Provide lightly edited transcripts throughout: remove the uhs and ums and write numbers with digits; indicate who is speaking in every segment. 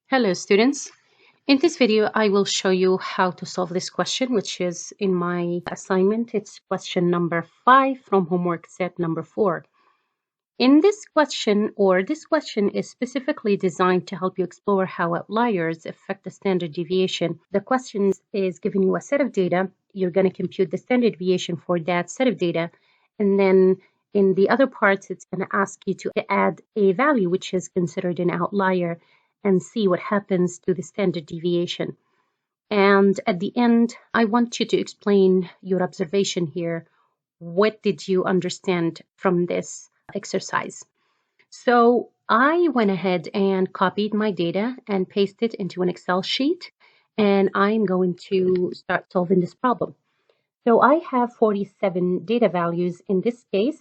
Speaker 1: Hello students. In this video I will show you how to solve this question, which is in my assignment. It's question number 5 from homework set number 4. In this question is specifically designed to help you explore how outliers affect the standard deviation. The question is giving you a set of data. You're going to compute the standard deviation for that set of data, and then in the other parts it's going to ask you to add a value which is considered an outlier and see what happens to the standard deviation. And at the end, I want you to explain your observation here. What did you understand from this exercise? So I went ahead and copied my data and pasted it into an Excel sheet, and I'm going to start solving this problem. So I have 47 data values in this case,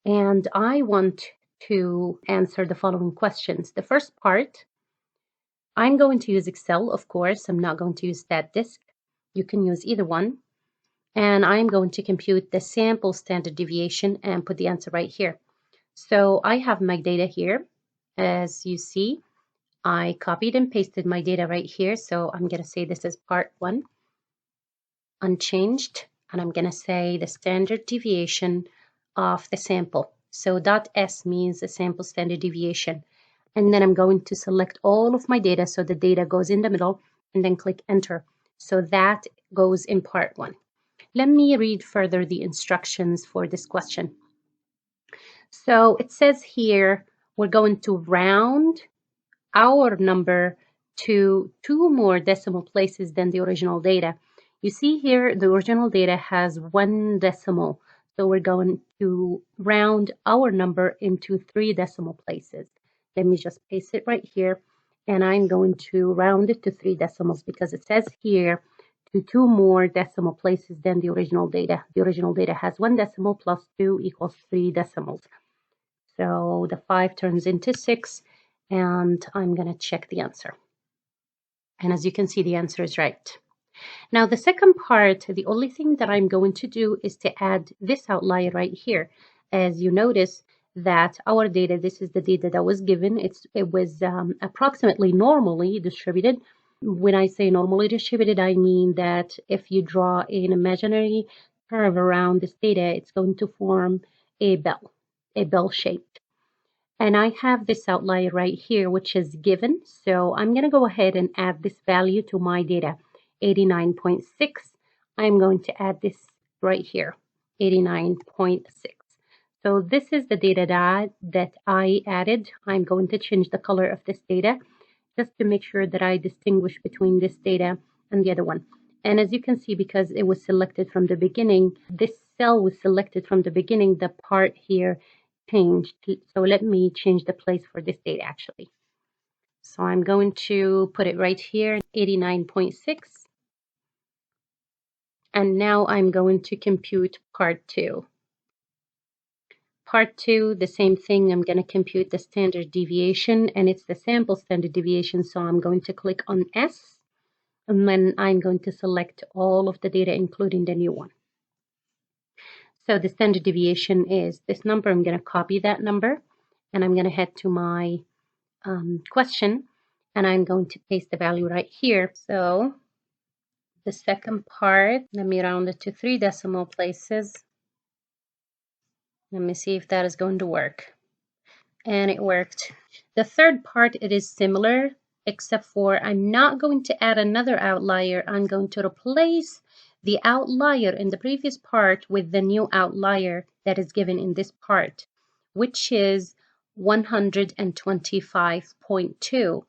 Speaker 1: and I want to answer the following questions. The first part, I'm going to use Excel, of course. I'm not going to use StatDisk. You can use either one. And I'm going to compute the sample standard deviation and put the answer right here. So I have my data here. As you see, I copied and pasted my data right here. So I'm going to say this is part 1, unchanged. And I'm going to say the standard deviation of the sample. So .s means the sample standard deviation. And then I'm going to select all of my data so the data goes in the middle, and then click enter. So that goes in part 1. Let me read further the instructions for this question. So it says here we're going to round our number to 2 more decimal places than the original data. You see here the original data has 1 decimal. So we're going to round our number into 3 decimal places. Let me just paste it right here, and I'm going to round it to 3 decimals because it says here to 2 more decimal places than the original data. The original data has 1 decimal plus 2 equals 3 decimals. So the 5 turns into 6, and I'm going to check the answer. And as you can see, the answer is right. Now the second part, the only thing that I'm going to do is to add this outlier right here. As you notice that our data, this is the data that was given. It was approximately normally distributed. When I say normally distributed, I mean that if you draw an imaginary curve around this data, it's going to form a bell shaped. And I have this outlier right here, which is given. So I'm going to go ahead and add this value to my data. 89.6. I'm going to add this right here, 89.6. So this is the data that I added. I'm going to change the color of this data just to make sure that I distinguish between this data and the other one. And as you can see, because it was selected from the beginning, this cell was selected from the beginning, the part here changed. So let me change the place for this data actually. So I'm going to put it right here, 89.6. And now I'm going to compute part 2. Part 2, the same thing. I'm going to compute the standard deviation, and it's the sample standard deviation. So I'm going to click on S, and then I'm going to select all of the data, including the new one. So the standard deviation is this number. I'm going to copy that number, and I'm going to head to my question, and I'm going to paste the value right here. So the second part, let me round it to 3 decimal places. Let me see if that is going to work. And it worked. The third part, it is similar, except for I'm not going to add another outlier. I'm going to replace the outlier in the previous part with the new outlier that is given in this part, which is 125.2.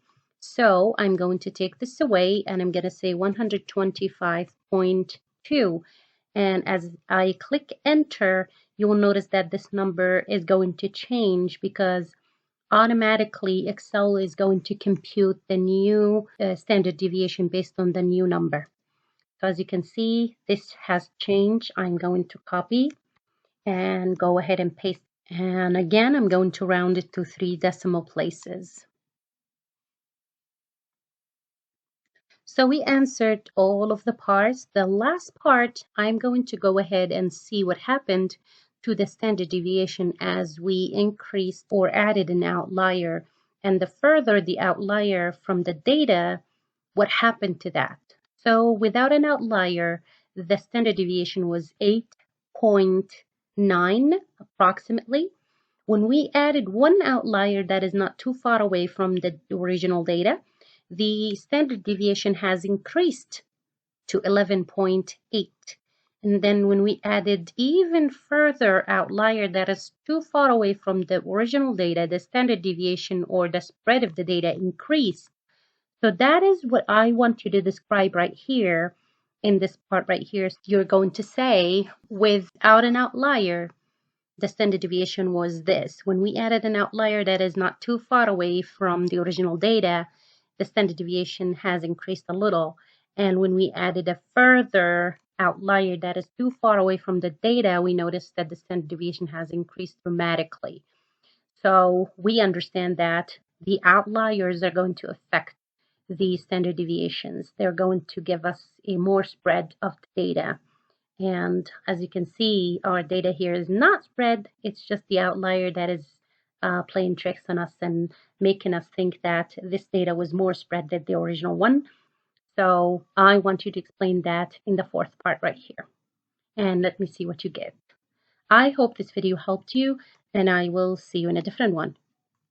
Speaker 1: So I'm going to take this away, and I'm going to say 125.2. And as I click enter, you will notice that this number is going to change because automatically Excel is going to compute the new standard deviation based on the new number. So as you can see, this has changed. I'm going to copy and go ahead and paste. And again, I'm going to round it to 3 decimal places. So we answered all of the parts. The last part, I'm going to go ahead and see what happened to the standard deviation as we increased or added an outlier and the further the outlier from the data, what happened to that? So without an outlier, the standard deviation was 8.9 approximately. When we added one outlier that is not too far away from the original data, the standard deviation has increased to 11.8. And then when we added even further outlier that is too far away from the original data, the standard deviation or the spread of the data increased. So that is what I want you to describe right here in this part right here. So you're going to say without an outlier, the standard deviation was this. When we added an outlier that is not too far away from the original data, the standard deviation has increased a little. And when we added a further outlier that is too far away from the data, we noticed that the standard deviation has increased dramatically. So we understand that the outliers are going to affect the standard deviations. They're going to give us a more spread of the data. And as you can see, our data here is not spread. It's just the outlier that is playing tricks on us and making us think that this data was more spread than the original one. So I want you to explain that in the fourth part right here. And let me see what you get. I hope this video helped you, and I will see you in a different one.